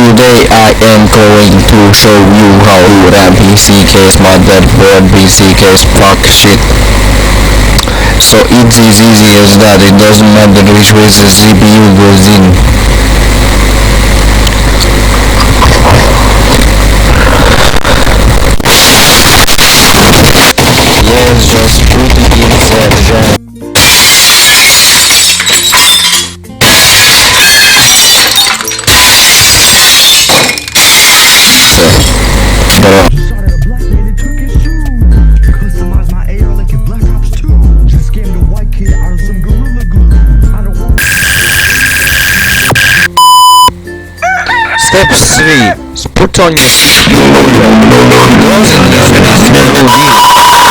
Today I am going to show you how to RAM PC case, motherboard, PC case, fuck shit. So it's as easy as that. It doesn't matter which way the CPU goes in. Yes, just put it in the RAM. Shot at a black man and took his shoe. Customize my AR like in Black Ops 2. Just scammed a white kid out of some Gorilla Glue. I don't want Step 3. Put on your CPU. Close it.